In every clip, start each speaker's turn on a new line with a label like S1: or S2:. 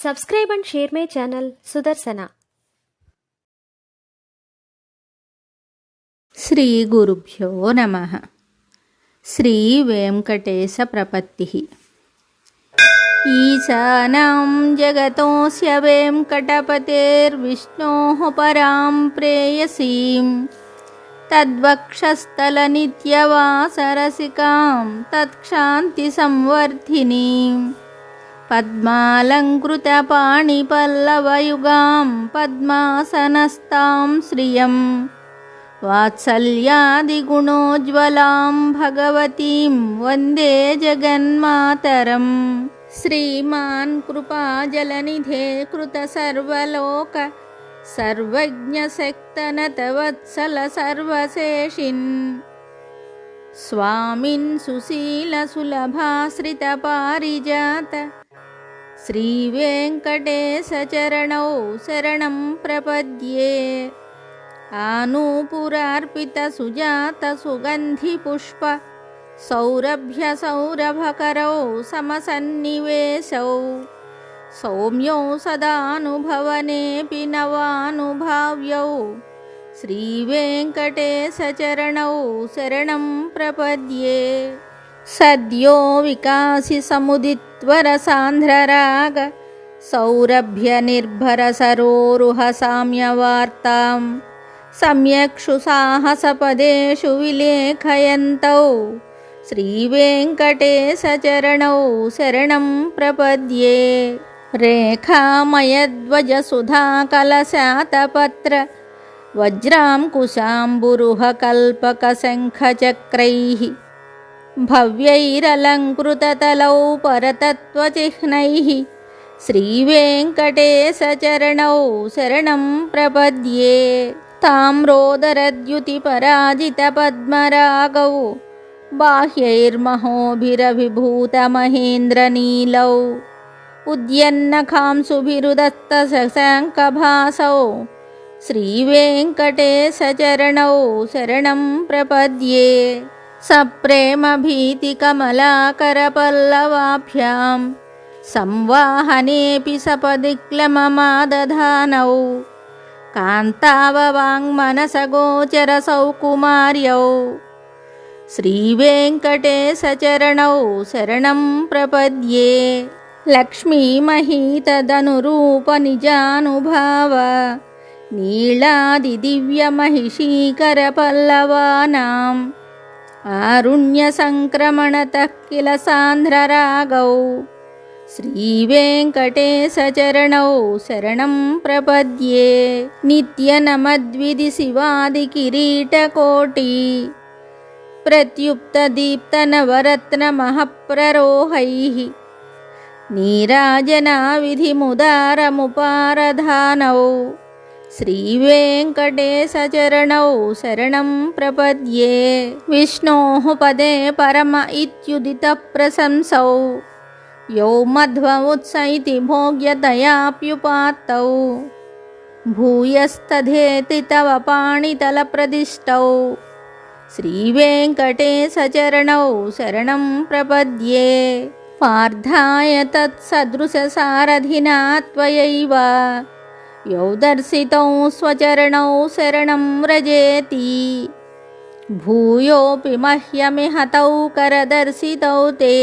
S1: Subscribe and share my channel Sudarsana.
S2: Shri గురుభ్యో నమః. శ్రీ వెంకటేశ ప్రపత్తిః. ఈశానాం జగతోస్య వెంకటపతేర్విష్ణోః పరాం ప్రేయసీం తద్వక్షస్థల నిత్యవాసరసికాం తత్క్షాంతి సంవర్ధినీం పద్మాలంకృత పాణిపల్లవయుగాం పద్మాసనస్తాం శ్రియం వాత్సల్యాదిగుణోజ్వలాం భగవతీం వందే జగన్మాతరం. శ్రీమాన్ కృపాజలనిధే కృత సర్వలోక సర్వజ్ఞశక్తనతవత్సల సర్వశేషిన్ స్వామిన్ సుశీల సులభాశ్రిత పారిజాత శ్రీ వెంకటేశ చరణౌ శరణం ప్రపద్యే. ఆనూపురార్పిత సుజాత సుగంధి పుష్ప సౌరభ్య సౌరభకరౌ సమసన్నివేశౌ సౌమ్యౌ సదానుభవనేపి నవానుభావ్యౌ శ్రీ వెంకటేశ చరణౌ శరణం ప్రపద్యే. సద్యో వికాసి సముదిత్వర సాంధ్రరాగ సౌరభ్య నిర్భర సరోరుహ సామ్యవార్తాం సమ్యక్షు సాహసపదేషు విలేఖయంతౌ శ్రీ వెంకటేశ చరణౌ శరణం ప్రపద్యే. రేఖామయధ్వజ సుధాకలశాతపత్ర వజ్రాంకుశాంబురుహ కల్పక శంఖచక్రైః భవ్యైరలంకృతతలౌ పరతత్వచిహ్నైః శ్రీ వెంకటేశ చరణౌ శరణం ప్రపద్యే. తామ్రోదరద్యుతి పరాజిత పద్మరాగౌ బాహ్యైర్మహోభిరవిభూత మహేంద్రనీలౌ ఉద్యన్నఖాంసుభిరుదత్త శశాంకభాసౌ శ్రీ వెంకటేశ చరణౌ శరణం ప్రపద్యే. సప్రేమ భీతి కమలాకర పల్లవాభ్యాం సంవాహనేపి సపదిక్లమమాదధానౌ కాంతావవాంగ్మనసగోచర సౌకుమార్యౌ శ్రీ వెంకటేశ చరణౌ శరణం ప్రపద్యే. లక్ష్మీమహీతదనురూప నిజానుభావ నీళాది దివ్యమహిషీకర పల్లవానాం ఆరుణ్య సంక్రమణతః కిల సాంధ్రరాగౌ శ్రీ వెంకటేశ చరణౌ శరణం ప్రపద్యే. నిత్యనమద్విధి శివాది కిరీటకోటి ప్రత్యుప్త దీప్త నవరత్న మహప్రరోహైః నీరాజనా విధిముదారముపారధానౌ శ్రీ వెంకటేశ చరణౌ శరణం ప్రపద్యే. విష్ణోః పదే పరమ ఇత్యుదిత ప్రశంసౌ యౌ మధ్వ ఉత్స ఇతి భోగ్యతయాప్యుపాత్తౌ భూయస్తథేతి తవ పాణితల ప్రదిష్టౌ శ్రీ వెంకటేశ చరణౌ శరణం ప్రపద్యే. పార్థాయ తత్సదృశ సారథినా త్వయైవ యౌ దర్శితౌ స్వచరణౌ శరణం వ్రజేతి భూయోపి మహ్యమిహ తౌ కరదర్శితౌ తే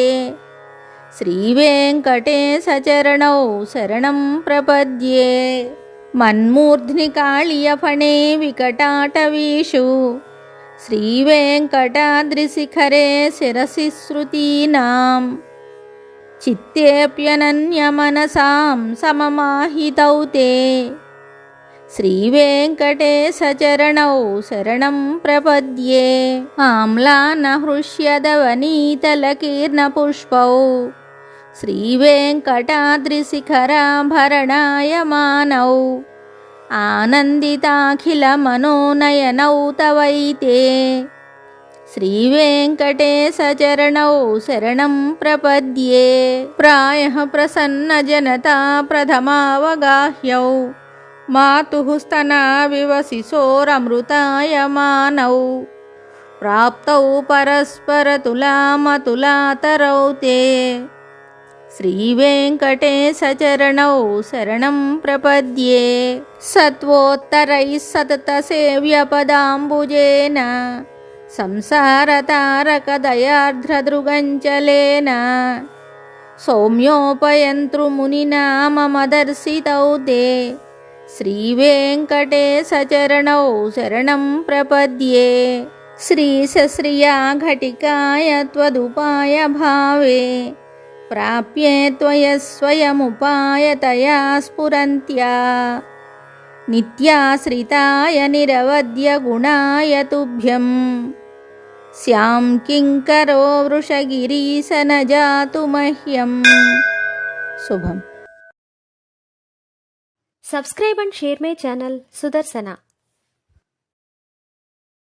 S2: శ్రీ వెంకటేశ చరణౌ శరణం ప్రపద్యే. మన్మూర్ధ్ని కాళియఫణే వికటాటవీషు శ్రీ వెంకటాద్రిశిఖరే శిరసి శ్రుతీనాం చిత్తేప్యనన్యమనసాం సమమాహితౌ తే శ్రీ వెంకటేశ చరణౌ శరణం ప్రపద్యే. ఆమ్లానహృష్యదవనీతలకీర్ణపుష్పౌ శ్రీ వెంకటాద్రిశిఖరాభరణాయమానౌ ఆనందితాఖిల మనోనయనౌ తవైతే శ్రీ వెంకటేశ చరణౌ శరణం ప్రపద్యే. ప్రాయః ప్రసన్న జనతా ప్రథమావగాహ్యౌ మాతుః స్తనావివ శిశోరమృతాయమానౌ ప్రాప్తౌ పరస్పరతులామతులాతరౌ తే श्रीवेङ्कटेशचरणौ शरणं प्रपद्ये सत्वोत्तरैः सततसेव्यपदाम्बुजेन संसारतारकदयार्द्रदृगञ्चलेन सौम्योपयन्तृमुनिना मम दर्शितौ ते श्रीवेङ्कटेशचरणौ शरणं प्रपद्ये श्रीशश्रिया घटिकाय त्वदुपाय भावे प्राप्ये त्वय स्वयमुपायतया स्फुरन्त्या नित्याश्रिताय निरवद्य गुणाय तुभ्यं स्यां किङ्करो वृषगिरीश न जातु मह्यम् शुभम्.
S1: Subscribe and share my channel Sudarsana.